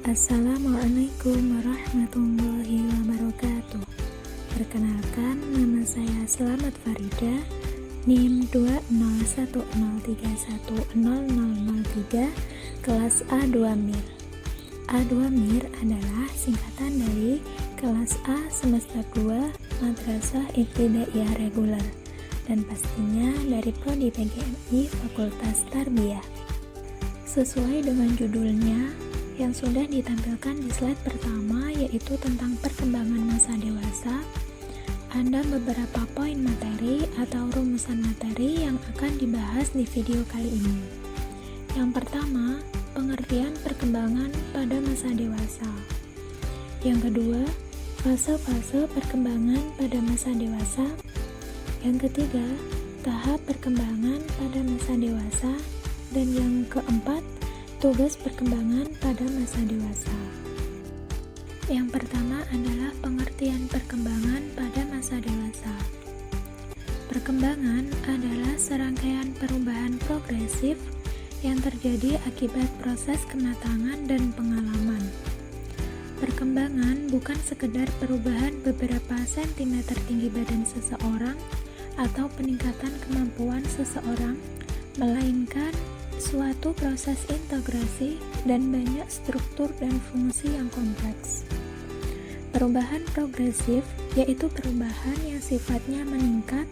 Assalamualaikum warahmatullahi wabarakatuh. Perkenalkan, nama saya Selamat Farida, NIM 20103100003, kelas A2 MIR. A2 MIR adalah singkatan dari kelas A semester 2 Madrasah Ibtidaiyah Reguler, dan pastinya dari Prodi PGMI Fakultas Tarbiyah. Sesuai dengan judulnya yang sudah ditampilkan di slide pertama, yaitu tentang perkembangan masa dewasa, ada beberapa poin materi atau rumusan materi yang akan dibahas di video kali ini. Yang pertama, pengertian perkembangan pada masa dewasa. Yang kedua, fase-fase perkembangan pada masa dewasa. Yang ketiga, tahap perkembangan pada masa dewasa. Dan yang keempat, tugas perkembangan pada masa dewasa. Yang pertama adalah pengertian perkembangan pada masa dewasa. Perkembangan adalah serangkaian perubahan progresif yang terjadi akibat proses kematangan dan pengalaman. Perkembangan bukan sekedar perubahan beberapa sentimeter tinggi badan seseorang atau peningkatan kemampuan seseorang, melainkan suatu proses integrasi dan banyak struktur dan fungsi yang kompleks. Perubahan progresif yaitu perubahan yang sifatnya meningkat,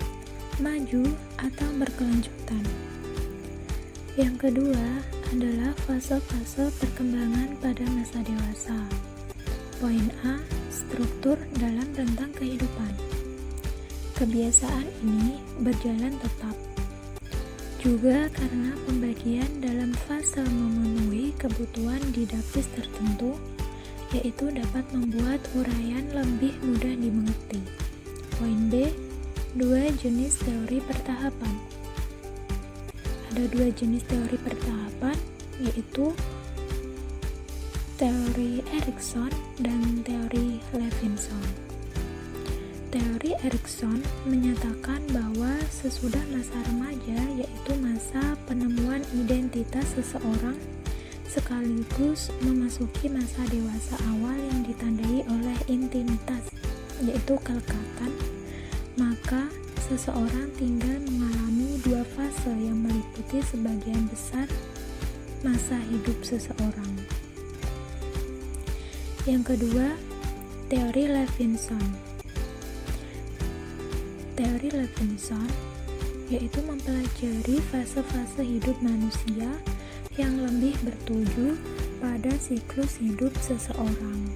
maju, atau berkelanjutan. Yang kedua adalah fase-fase perkembangan pada masa dewasa. Poin A, struktur dalam rentang kehidupan. Kebiasaan ini berjalan tetap, juga karena pembagian dalam fase memenuhi kebutuhan didaktis tertentu, yaitu dapat membuat uraian lebih mudah dimengerti. Poin B, dua jenis teori pertahapan. Ada dua jenis teori pertahapan, yaitu teori Erikson dan teori Levinson. Teori Erikson menyatakan bahwa sesudah masa remaja, yaitu masa penemuan identitas seseorang, sekaligus memasuki masa dewasa awal yang ditandai oleh intimitas, yaitu kelekatan, maka seseorang tinggal mengalami dua fase yang meliputi sebagian besar masa hidup seseorang. Yang kedua, teori Levinson. Teori Levinson yaitu mempelajari fase-fase hidup manusia yang lebih bertuju pada siklus hidup seseorang.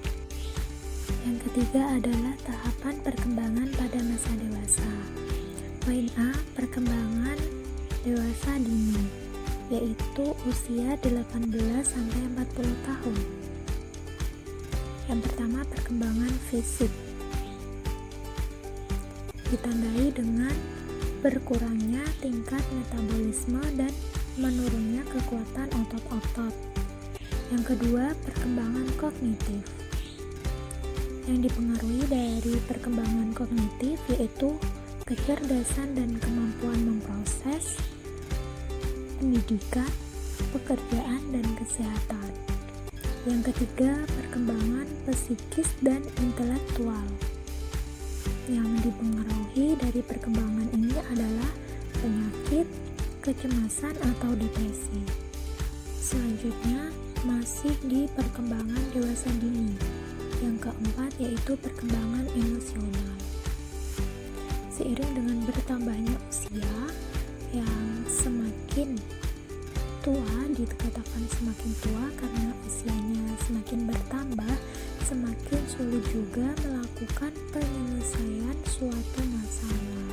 Yang ketiga adalah tahapan perkembangan pada masa dewasa. Poin A, perkembangan dewasa dini, yaitu usia 18-40 tahun. Yang pertama, perkembangan fisik, ditandai dengan berkurangnya tingkat metabolisme dan menurunnya kekuatan otot-otot. Yang kedua, perkembangan kognitif, yang dipengaruhi dari perkembangan kognitif yaitu kecerdasan dan kemampuan memproses, pendidikan, pekerjaan, dan kesehatan. Yang ketiga, perkembangan psikis dan intelektual. Yang dipengaruhi dari perkembangan ini adalah penyakit, kecemasan, atau depresi. Selanjutnya, masih di perkembangan dewasa dini. Yang keempat yaitu perkembangan emosional. Seiring dengan bertambahnya usia yang semakin tua, dikatakan semakin tua karena usianya semakin bertambah, semakin sulit juga melakukan penyelesaian suatu masalah.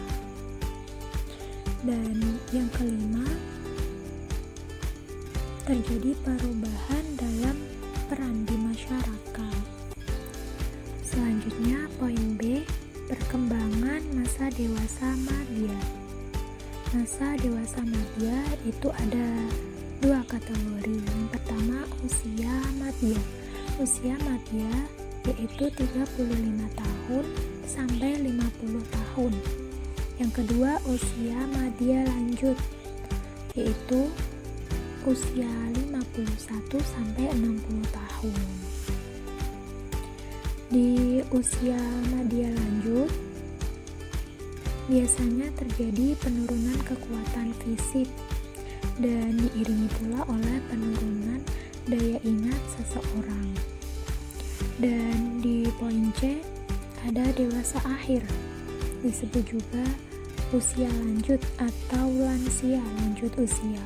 Dan yang kelima, terjadi perubahan dalam peran di masyarakat. Selanjutnya, poin B, perkembangan masa dewasa madya. Masa dewasa madya itu ada dua kategori. Yang pertama, usia madya. Usia madya yaitu 35 tahun sampai 50 tahun. Yang kedua, usia madya lanjut yaitu usia 51 sampai 60 tahun. Di usia madya lanjut, biasanya terjadi penurunan kekuatan fisik dan diiringi pula oleh penurunan daya ingat seseorang. Dan di poin C ada dewasa akhir, disebut juga usia lanjut atau lansia lanjut usia.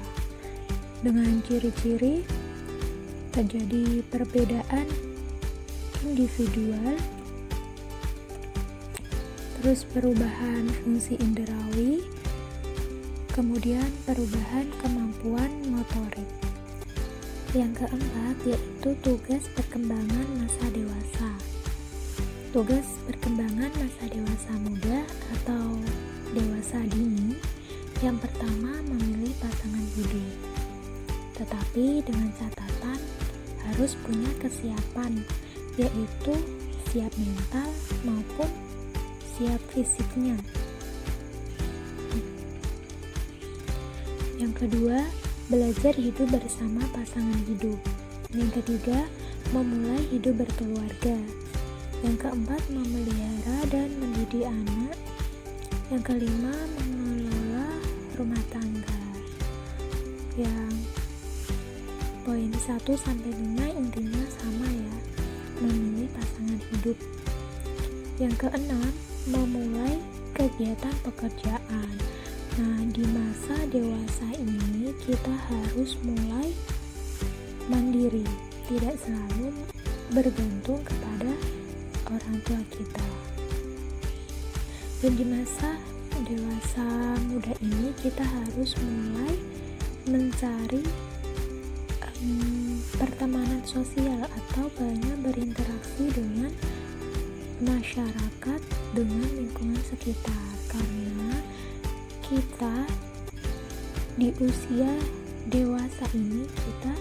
Dengan ciri-ciri terjadi perbedaan individual, terus perubahan fungsi inderawi, kemudian perubahan kemampuan motorik. Yang keempat yaitu tugas perkembangan masa dewasa. Tugas perkembangan masa dewasa muda atau dewasa dini, yang pertama memilih pasangan hidup. Tetapi dengan catatan harus punya kesiapan, yaitu siap mental maupun siap fisiknya. Yang kedua, belajar hidup bersama pasangan hidup. Yang ketiga, memulai hidup berkeluarga. Yang keempat, memelihara dan mendidik anak. Yang kelima, mengelola rumah tangga. Yang poin 1-5 intinya sama ya, memilih pasangan hidup. Yang keenam, memulai kegiatan pekerjaan. Nah, di masa dewasa ini kita harus mulai mandiri, tidak selalu bergantung kepada orang tua kita. Dan di masa dewasa muda ini kita harus mulai mencari pertemanan sosial atau banyak berinteraksi dengan masyarakat, dengan lingkungan sekitar, karena kita di usia dewasa ini kita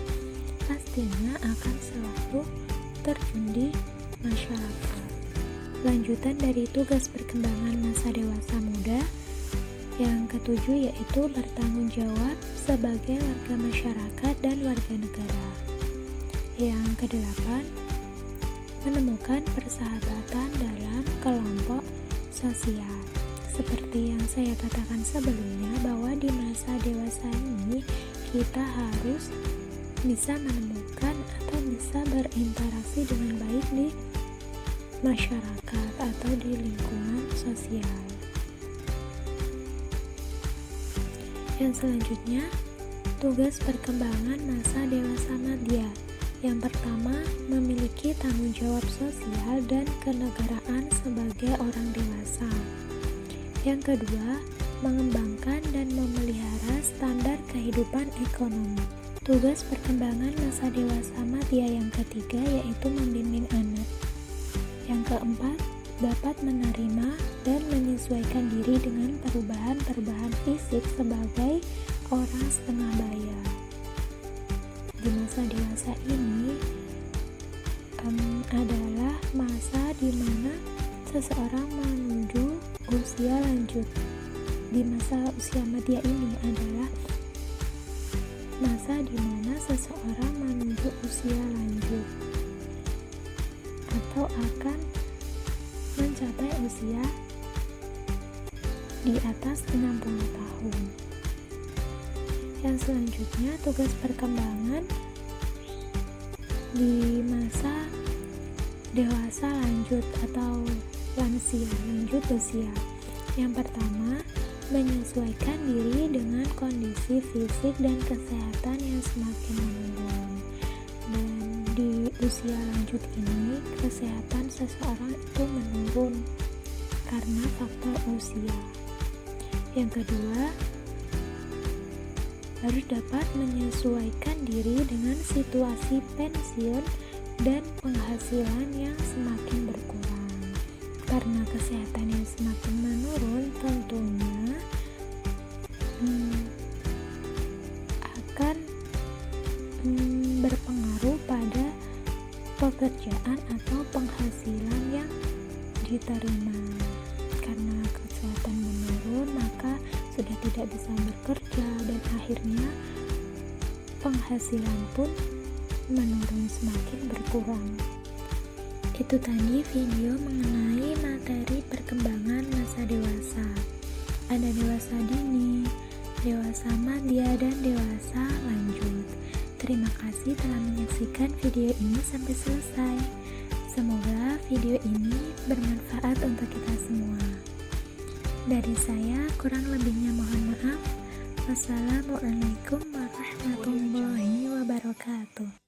pastinya akan selalu terjun di masyarakat. Lanjutan dari tugas perkembangan masa dewasa muda yang ketujuh yaitu bertanggung jawab sebagai warga masyarakat dan warga negara. Yang kedelapan, menemukan persahabatan dalam kelompok sosial. Seperti yang saya katakan sebelumnya, bahwa di masa dewasa ini kita harus bisa menemukan atau bisa berinteraksi dengan baik di masyarakat atau di lingkungan sosial. Yang selanjutnya, tugas perkembangan masa dewasa madya. Yang pertama, memiliki tanggung jawab sosial dan kenegaraan sebagai orang dewasa. Yang kedua, mengembangkan dan memelihara standar kehidupan ekonomi. Tugas perkembangan masa dewasa madya yang ketiga yaitu membimbing anak. Yang keempat, dapat menerima dan menyesuaikan diri dengan perubahan-perubahan fisik sebagai orang setengah baya. Di masa dewasa ini adalah masa di mana seseorang menuju usia lanjut. Di masa usia madya ini adalah masa di mana seseorang menuju usia lanjut atau akan mencapai usia di atas 60 tahun. Yang selanjutnya, tugas perkembangan di masa dewasa lanjut atau lansia lanjut usia. Yang pertama, menyesuaikan diri dengan kondisi fisik dan kesehatan yang semakin menurun. Dan di usia lanjut ini, kesehatan seseorang itu menurun karena faktor usia. Yang kedua, harus dapat menyesuaikan diri dengan situasi pensiun dan penghasilan yang semakin berkurang. Karena kesehatan yang semakin menurun, tentunya akan berpengaruh pada pekerjaan atau penghasilan yang diterima. Karena kesehatan menurun, maka sudah tidak bisa bekerja dan akhirnya penghasilan pun menurun, semakin berkurang. Itu tadi video mengenai materi perkembangan masa dewasa. Ada dewasa dini, dewasa madya, dan dewasa lanjut. Terima kasih telah menyaksikan video ini sampai selesai. Semoga video ini bermanfaat untuk kita semua. Dari saya, kurang lebihnya mohon maaf. Wassalamualaikum warahmatullahi wabarakatuh.